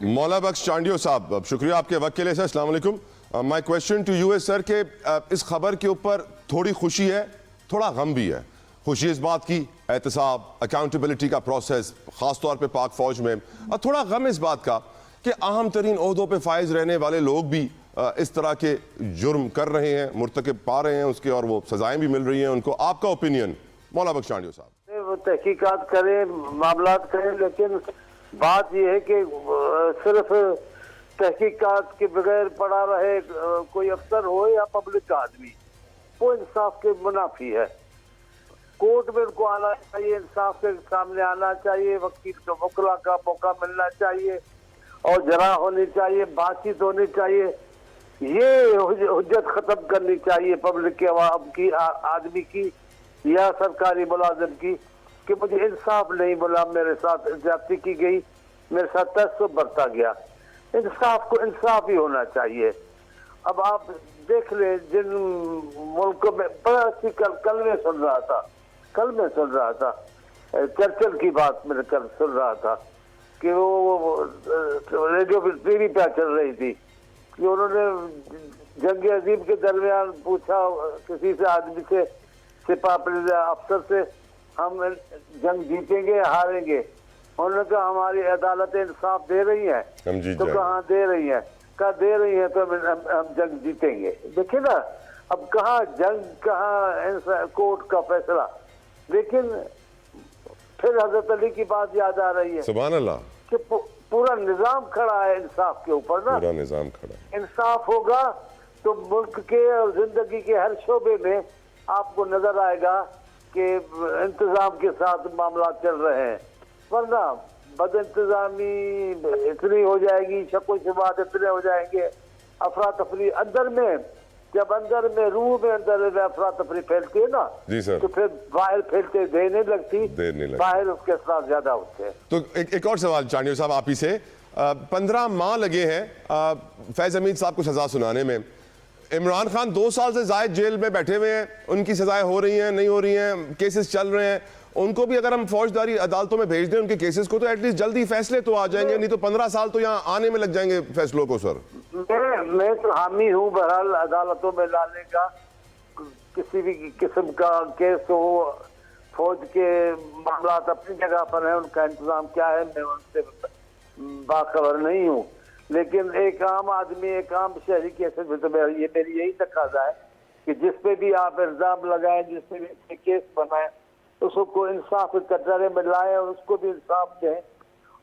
مولا بخش چانڈیو صاحب، شکریہ آپ کے وقت کے لیے سر. السلام علیکم. مائی کویسچن ٹو یو از سر کہ اس خبر کے اوپر تھوڑی خوشی ہے، تھوڑا غم بھی ہے. خوشی اس بات کی احتساب، اکاؤنٹیبلٹی کا پروسیس خاص طور پہ پاک فوج میں، اور تھوڑا غم اس بات کا کہ اہم ترین عہدوں پہ فائز رہنے والے لوگ بھی اس طرح کے جرم کر رہے ہیں، مرتکب پا رہے ہیں اس کے، اور وہ سزائیں بھی مل رہی ہیں ان کو. آپ کا اوپینین مولا بخش چانڈیو صاحب؟ وہ تحقیقات کریں، معاملات کریں، لیکن بات یہ ہے کہ صرف تحقیقات کے بغیر پڑا رہے کوئی افسر ہو یا پبلک آدمی، وہ انصاف کے منافی ہے. کورٹ میں ان کو آنا چاہیے، انصاف کے سامنے آنا چاہیے، وکلا کا موقع ملنا چاہیے، اور جرح ہونی چاہیے، بات چیت ہونی چاہیے. یہ حجت ختم کرنی چاہیے پبلک کے، عوام کی، آدمی کی یا سرکاری ملازم کی، کہ مجھے انصاف نہیں ملا، میرے ساتھ زیادتی کی گئی، میرے ساتھ تعصب برتا گیا. انصاف کو انصاف ہی ہونا چاہیے. اب آپ دیکھ لیں جن ملکوں میں، بڑا اچھی کل میں سن رہا تھا چرچل کی بات میں سن رہا تھا کہ وہ ریڈیو ٹی وی پہ چل رہی تھی کہ انہوں نے جنگ عظیم کے درمیان پوچھا کسی سے، آدمی سے، سپاہ افسر سے، ہم جنگ جیتیں گے ہاریں گے؟ انہوں نے کہا ہماری عدالت انصاف دے رہی ہے. تو کہاں دے رہی ہیں؟ کہا دے رہی ہیں تو ہم جنگ جیتیں گے. دیکھیں نا، اب کہاں جنگ، کہاں کورٹ کا فیصلہ. لیکن پھر حضرت علی کی بات یاد آ رہی ہے، سبحان اللہ، کہ پورا نظام کھڑا ہے انصاف کے اوپر نا. پورا نظام کھڑا ہے. انصاف ہوگا تو ملک کے اور زندگی کے ہر شعبے میں آپ کو نظر آئے گا کہ انتظام کے ساتھ معاملات چل رہے ہیں. ورنہ بد انتظامی اتنی ہو جائے گی، شک و شبہات اتنے ہو جائیں گے، افراتفری اندر میں، جب اندر میں روح میں اندر میں افراتفری پھیلتی ہے نا، جی سر، تو پھر باہر پھیلتے دیر نہیں لگتی، باہر اس کے اثرات زیادہ ہوتے ہیں. تو ایک اور سوال چانڈیو صاحب آپ ہی سے. 15 ماہ لگے ہیں فیض حمید صاحب کو سزا سنانے میں. عمران خان 2 سال سے زائد جیل میں بیٹھے ہوئے ہیں، ان کی سزائیں ہو رہی ہیں، نہیں ہو رہی ہیں، کیسز چل رہے ہیں. ان کو بھی اگر ہم فوجداری عدالتوں میں بھیج دیں ان کے کیسز کو، تو ایٹ لیسٹ جلدی فیصلے تو آ جائیں گے، نہیں تو 15 سال تو یہاں آنے میں لگ جائیں گے فیصلوں کو. سر میں تو حامی ہوں بہرحال عدالتوں میں لانے کا. کسی بھی قسم کا کیس ہو، فوج کے معاملات اپنی جگہ پر ہیں، ان کا انتظام کیا ہے میں ان سے باخبر نہیں ہوں. لیکن ایک عام آدمی، ایک عام شہری کیسز میں تو میری یہی تقاضا ہے کہ جس پہ بھی آپ الزام لگائیں، جس پہ بھی کیس بنائیں، اس کو انصاف کے کٹہرے میں لائیں اور اس کو بھی انصاف دیں،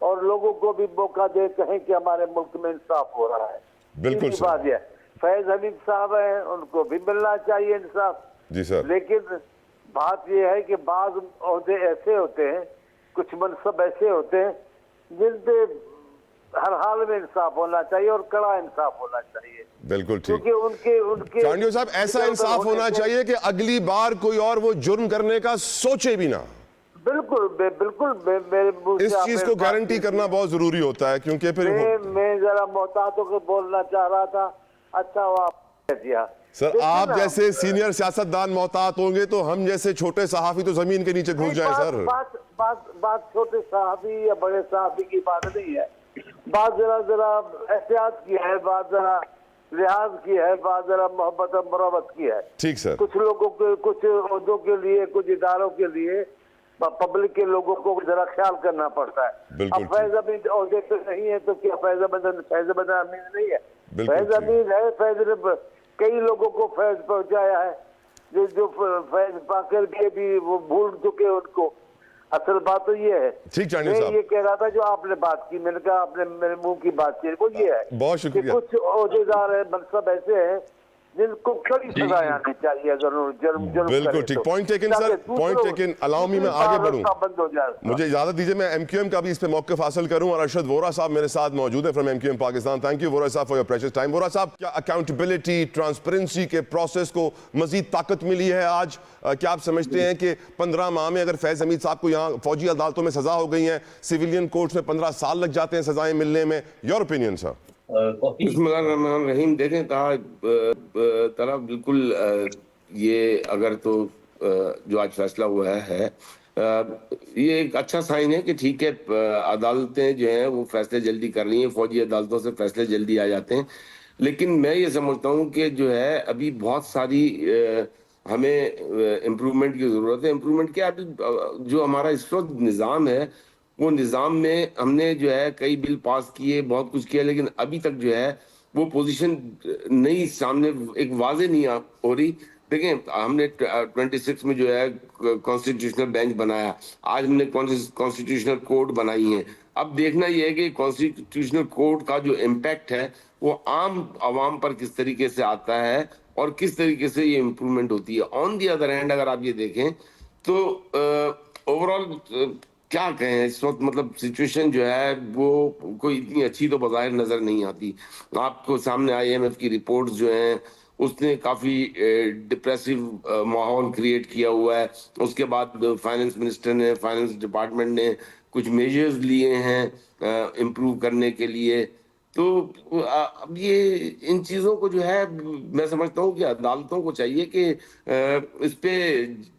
اور لوگوں کو بھی موقع دے، کہیں کہ ہمارے ملک میں انصاف ہو رہا ہے. بالکل بات یہ فیض حمید صاحب ہیں، ان کو بھی ملنا چاہیے انصاف. جی سر. لیکن بات یہ ہے کہ بعض عہدے ایسے ہوتے ہیں، کچھ منصب ایسے ہوتے ہیں جن پہ ہر حال میں انصاف ہونا چاہیے اور کڑا انصاف ہونا چاہیے. بالکل ٹھیک. کیونکہ ان کے چانڈیو صاحب ایسا انصاف ہونا چاہیے کہ اگلی بار کوئی اور وہ جرم کرنے کا سوچے بھی نہ. بالکل میرے اس چیز کو گارنٹی کرنا بہت ضروری ہوتا ہے، کیونکہ پھر میں ذرا محتاط ہو کے بولنا چاہ رہا تھا. اچھا وہ آپ نے دیا. سر آپ جیسے سینئر سیاستدان محتاط ہوں گے تو ہم جیسے چھوٹے صحافی تو زمین کے نیچے گھس جائیں. سر بات چھوٹے صحافی یا بڑے صحافی کی بات نہیں ہے. بات ذرا احتیاط کی ہے، بات ذرا لحاظ کی ہے، بات ذرا محبت اور مروت کی ہے. ٹھیک سر. کچھ لوگوں کے، کچھ عہدوں کے لیے، کچھ اداروں کے لیے پبلک کے لوگوں کو ذرا خیال کرنا پڑتا ہے. اب فیض حمید عہدے پہ نہیں ہے تو کیا فیض حمید نہیں ہے؟ فیض حمید ہے. فیض نے کئی لوگوں کو فیض پہنچایا ہے، جو فیض پا کر کے بھی وہ بھول چکے ان کو. اصل بات تو یہ ہے. میں یہ کہہ رہا تھا جو آپ نے بات کی، میں نے کہا آپ نے میرے منہ کی بات کی، وہ یہ ہے بہت شکریہ. کچھ عہدیدار ہیں، منصب ایسے ہیں جن کو کڑی سزائیں آنی چاہیے اگر جرم بالکل ٹھیک. پوائنٹ ٹیکن سر، پوائنٹ ٹیکن. الاؤ می میں آگے بڑھوں، بند ہو جائے. مجھے اجازت دیجیے میں ایم کیو ایم کا بھی اس پہ موقف حاصل کروں، اور ارشد وورا صاحب میرے ساتھ موجود ہے from M Q M Pakistan. Thank you Vohra صاحب for your precious time. Vohra صاحب، کیا اکاؤنٹیبلٹی، ٹرانسپیرنسی کے پروسیس کو مزید طاقت ملی ہے آج؟ کیا آپ سمجھتے ہیں کہ 15 ماہ میں اگر فیض حمید صاحب کو یہاں فوجی عدالتوں میں سزا ہو گئی ہیں، سیویلین کورٹس میں 15 سال لگ جاتے ہیں سزائیں ملنے میں؟ یور اوپینین سر. بسم اللہ الرحمن الرحیم. دیکھیں طرح بالکل یہ اگر تو جو آج فیصلہ ہوا ہے یہ ایک اچھا سائن ہے کہ ٹھیک ہے عدالتیں جو ہیں وہ فیصلے جلدی کر رہی ہیں، فوجی عدالتوں سے فیصلے جلدی آ جاتے ہیں، لیکن میں یہ سمجھتا ہوں کہ جو ہے ابھی بہت ساری ہمیں امپروومنٹ کی ضرورت ہے. امپروومنٹ کیا؟ ابھی جو ہمارا اس وقت نظام ہے وہ نظام میں ہم نے جو ہے کئی بل پاس کیے، بہت کچھ کیا، لیکن ابھی تک جو ہے وہ پوزیشن نہیں سامنے ایک واضح نہیں ہو رہی. دیکھیں ہم نے 26 میں جو ہے کانسٹیٹیوشنل بینچ بنایا، آج ہم نے کانسٹیٹیوشنل کورٹ بنائی ہیں. اب دیکھنا یہ ہے کہ کانسٹیٹیوشنل کورٹ کا جو امپیکٹ ہے وہ عام عوام پر کس طریقے سے آتا ہے اور کس طریقے سے یہ امپروومنٹ ہوتی ہے. آن دی ادر ہینڈ اگر آپ یہ دیکھیں تو اوور آل کیا کہیں اس وقت، مطلب سچویشن جو ہے وہ کوئی اتنی اچھی تو بظاہر نظر نہیں آتی. آپ کو سامنے IMF کی رپورٹس جو ہیں اس نے کافی ڈپریسو ماحول کریٹ کیا ہوا ہے. اس کے بعد فائنانس منسٹر نے، فائنانس ڈپارٹمنٹ نے کچھ میجرز لیے ہیں امپروو کرنے کے لیے. تو اب یہ ان چیزوں کو جو ہے میں سمجھتا ہوں کہ عدالتوں کو چاہیے کہ اس پہ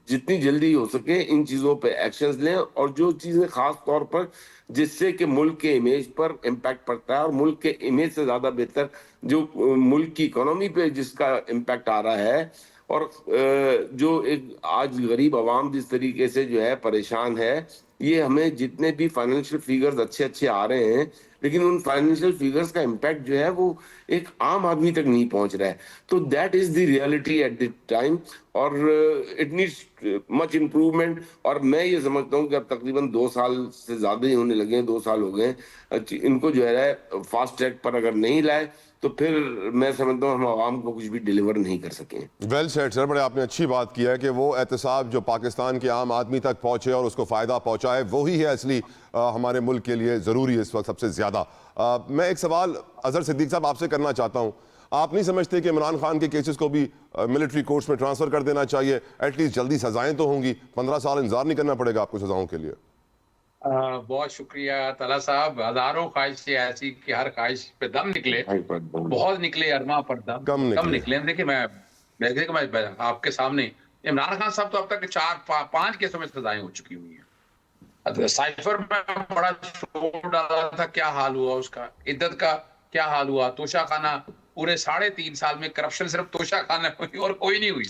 جتنی جلدی ہو سکے ان چیزوں پہ ایکشنز لیں، اور جو چیزیں خاص طور پر جس سے کہ ملک کے امیج پر امپیکٹ پڑتا ہے، اور ملک کے امیج سے زیادہ بہتر جو ملک کی اکانومی پہ جس کا امپیکٹ آ رہا ہے، اور جو ایک آج غریب عوام جس طریقے سے جو ہے پریشان ہے. یہ ہمیں جتنے بھی فائنینشیل فیگرز اچھے آ رہے ہیں لیکن ان فائنینشیل فیگرز کا امپیکٹ جو ہے وہ ایک عام آدمی تک نہیں پہنچ رہا ہے. تو that is the reality at the time, اور اٹ نیڈس مچ امپروومنٹ. اور میں یہ سمجھتا ہوں کہ اب تقریباً 2 سال سے زیادہ ہی ہونے لگے ہیں، 2 سال ہو گئے. ان کو جو ہے فاسٹ ٹریک پر اگر نہیں لائے تو پھر میں سمجھتا ہوں ہم عوام کو کچھ بھی ڈیلیور نہیں کر سکیں. ویل سیڈ سر، بڑے آپ نے اچھی بات کی ہے کہ وہ احتساب جو پاکستان کے عام آدمی تک پہنچے اور اس کو فائدہ پہنچائے، وہی ہے اصلی ہمارے ملک کے لیے ضروری ہے اس وقت سب سے زیادہ. میں ایک سوال اظہر صدیق صاحب آپ سے کرنا چاہتا ہوں. آپ نہیں سمجھتے کہ عمران خان کے کیسز کو بھی ملٹری کورٹس میں ٹرانسفر کر دینا چاہیے؟ ایٹ لیسٹ جلدی سزائیں تو ہوں گی، 15 سال انتظار نہیں کرنا پڑے گا آپ کو سزاؤں کے لیے. بہت شکریہ طلحہ صاحب. ہزاروں خواہشیں ایسی کہ ہر خواہش پہ دم نکلے، بہت نکلے، ارماں پر کم نکلے. دیکھیں میں آپ کے سامنے عمران خان صاحب تو اب تک 4-5 کیسوں میں سزائیں ہو چکی ہوئی ہیں. سائفر میں بڑا شور ڈالا تھا، کیا حال ہوا اس کا؟ عدت کا کیا حال ہوا؟ توشہ خانہ پورے 3.5 سال میں کرپشن صرف توشہ خانہ ہوئی اور کوئی نہیں ہوئی.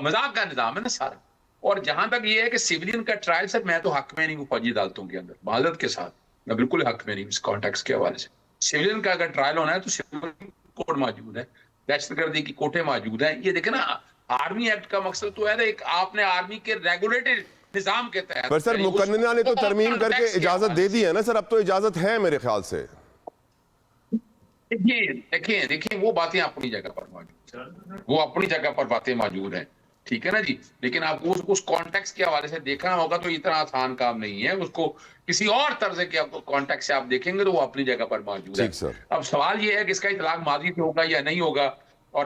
مذاق کا نظام ہے نا سارا. اور جہاں تک یہ ہے کہ سیولین کا ٹرائل، سر میں تو حق میں نہیں ہوں فوجی عدالتوں کے اندر، معذرت کے ساتھ میں بالکل حق میں نہیں ہوں اس کانٹیکس کے حوالے سے. سیولین کا اگر ٹرائل ہونا ہے تو سیولین کوڈ موجود ہے، دہشت گردی کی کوٹیں موجود ہیں. یہ دیکھیں نا، آرمی ایکٹ کا مقصد تو ہے نا ایک آپ نے آرمی کے ریگولیٹڈ نظام کے تحت. پر سر مقننہ نے تو ترمیم کر کے اجازت دے دی ہے نا سر، اب تو اجازت ہے میرے خیال سے. دیکھیں وہ باتیں اپنی جگہ پر موجود ہیں، وہ اپنی جگہ پر باتیں موجود ہیں، ٹھیک ہے نا جی. لیکن آپ کو اس کانٹیکس کے حوالے سے دیکھنا ہوگا تو اتنا آسان کام نہیں ہے. اس کو کسی اور طرز کے کانٹیکس سے آپ دیکھیں گے تو وہ اپنی جگہ پر موجود ہے. اب سوال یہ ہے کہ اس کا اطلاق ماضی سے ہوگا یا نہیں ہوگا، اور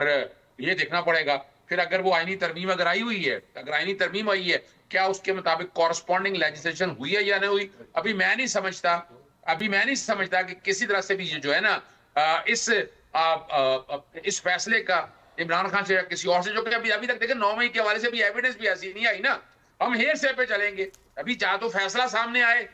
یہ دیکھنا پڑے گا. پھر اگر وہ آئینی ترمیم اگر آئی ہوئی ہے، اگر آئینی ترمیم آئی ہے، کیا اس کے مطابق کورسپونڈنگ لیجسلیشن ہوئی ہے یا نہیں ہوئی؟ ابھی میں نہیں سمجھتا کہ کسی طرح سے بھی جو ہے نا اس فیصلے کا عمران خان سے یا کسی اور سے، جو کہ ابھی تک دیکھیں 9 مئی کے حوالے سے بھی ایویڈنس بھی ایسی نہیں آئی نا. ہم ہیر سے پہ چلیں گے، ابھی چاہے تو فیصلہ سامنے آئے